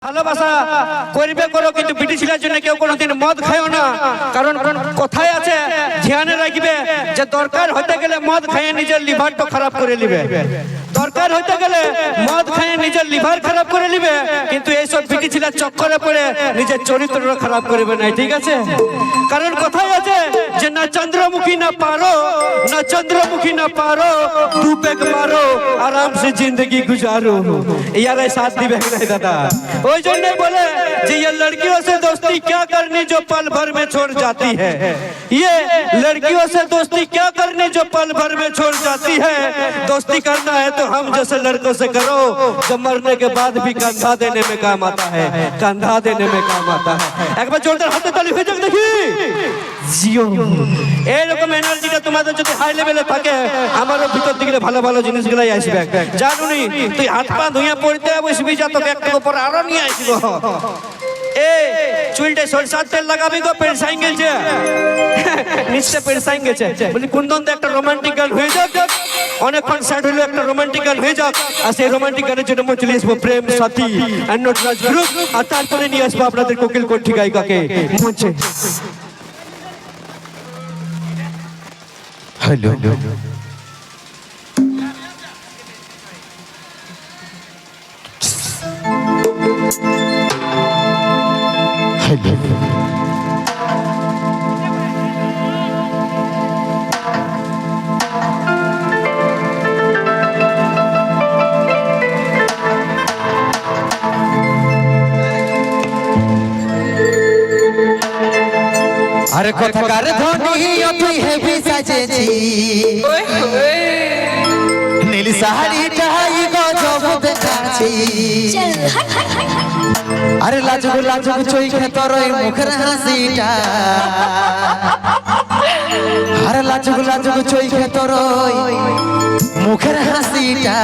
ভালোবাসা করবে করো, কিন্তু বিটি ছেলের জন্য কেউ কোনোদিন মদ খায়ও না। কারণ কোথায় আছে ধ্যানে রাখবে যে দরকার হতে গেলে মদ খাইয়ে নিজের লিভারটা খারাপ করে নিবে, দরকার হতে গেলে মদ খাইয়ে নিজের লিভার খারাপ করে নিবে, কিন্তু এইসব বিটি ছেলের চক্করে পড়ে নিজের চরিত্রটা খারাপ করবে না। ঠিক আছে? কারণ কোথায় আছে যে না চন্দ্রমুখী না পারো, না चंद्रमुखी ना पारो, तू पेग मारो, आराम से जिंदगी गुजारो। यार साथ दी बहन है दादा। ওই জন্যই বলে যে ये लड़कियों से दोस्ती क्या करनी जो पल भर में छोड़ जाती है, ये लड़कियों से दोस्ती क्या करनी जो पल भर में छोड़ जाती है। दोस्ती करना है तो हम जैसे लड़कों से करो, जो मरने के बाद भी कंधा देने में काम आता है, कंधा देने में काम आता है। एक बार जोरदार हाथ ताली হয়ে যাক দেখি। জিও এরকম এনার্জিটা তোমাদের যদি হাই লেভেলে থাকে, আমারও ভিতর দিকে ভালো ভালো জিনিসগুলাই আসবে। জানুনি তুই হাত পা ধুইয়া পড়তে বসবি, যা তোকে একটু উপর আরো নিয়ে আসবো। এ চুলটে সরষার তেল লাগাবি গো, পেরসাইন গেছে নিশ্চয় পেরসাইন গেছে। বলি কুন্দন একটা রোমান্টিক গান হয়ে যাক, অনেকক্ষণ সেট হইলো, একটা রোমান্টিক গান হয়ে যাক। আর সেই রোমান্টিক গানের জন্য আমি চলে আসবো প্রেম সাথী অ্যান্ড নটরাজ গ্রুপ, আর তারপরে নিয়ে আসবো আপনাদের কোকিল কণ্ঠী গায়িকাকে মঞ্চে। হ্যালো আরে কথাকার ধ্বনি তুই হেভি সাজেছি, নীল শাড়িটাই গজব দেখাচ্ছি। আরে লাজুক লাজুক চোখে তোর মুখের হাসিটা, আরে লাজুক লাজুক চোখে তোর মুখের হাসিটা,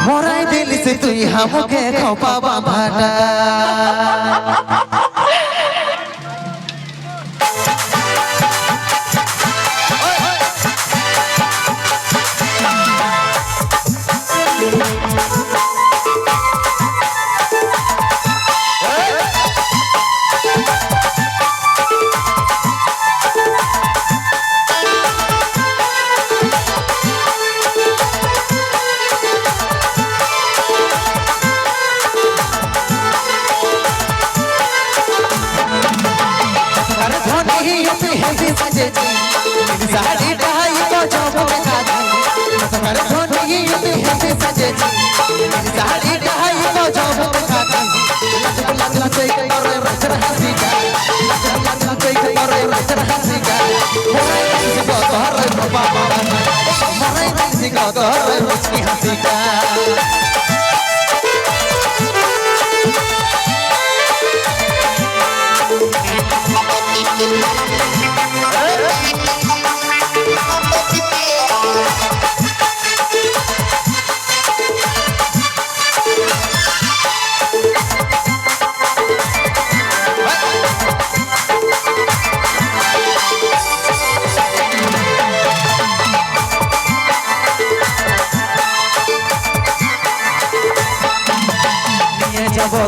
মরাই দিলিস তুই হামুকে খোপা বাঁধাটা।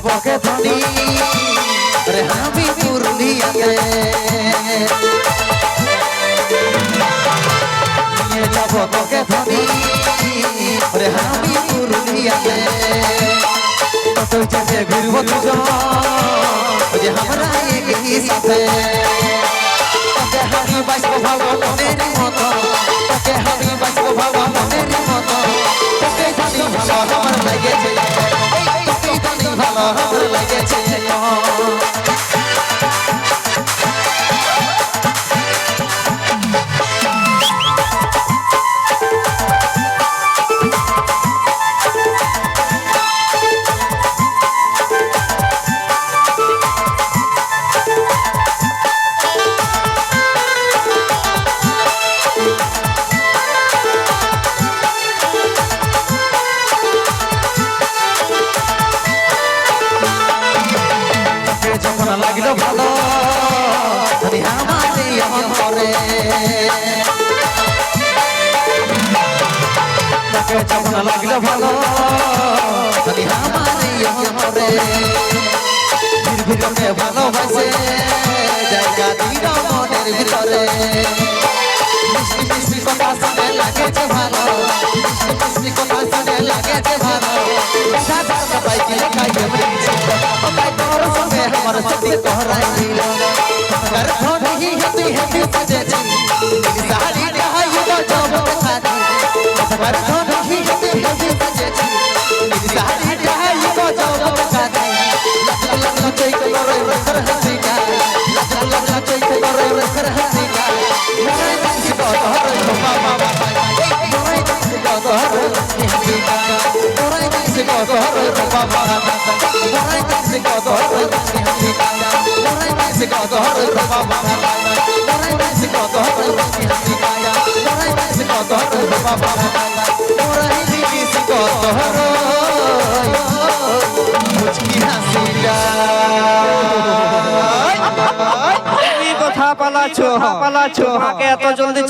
তোকে ধনী রে আমি পুরুলিয়াতে, নিয়ে যাব তোকে ধনী রে আমি পুরুলিয়াতে। তুই যেতে ঘুরবো দুজন যে আমরা একই সাথে, তোকে আমি বাঁচবো ভাবো মনের মতো, তোকে আমি বাঁচবো ভাবো মনের মতো। তোকে ধনী ভালো আমার লাগেছে, ভালো আমার লাগেছে। তোকে যখন লাগলো ভালো খালি আমার এই অন্তরে ভিড় তোকে ভালোবাসে জায়গা দিল মনের ভিতরে মিষ্টি মিষ্টি কথা শুনে লাগেছে ভালো মিষ্টি মিষ্টি কথা শুনে লাগেছে ভালো সাদা সবাই কি লেখাই বৃষ্টি তাই তোর সঙ্গে আমার সত্যি তোরাই দিল कर थोड़ी हेती हेती सजेची साड़ी कहाई तो जब खाती कर थोड़ी हेती हेती सजेची साड़ी कहाई तो जब खाती लग लग चई करे रखर हसीका लग लग चई करे रखर हसीका मोरे दिस को तोहर बाबा मोरे दिस को तोहर हसीका मोरे दिस को तोहर बाबा मोरे दिस को तोहर हसीका मोरे दिस को तोहर बाबा मोरे दिस को तोहर हसीका मोरे दिस को तोहर बाबा मोरे दिस को तोहर मुझकी हसीका তুমি কথা পালাছো আগে এত জলদি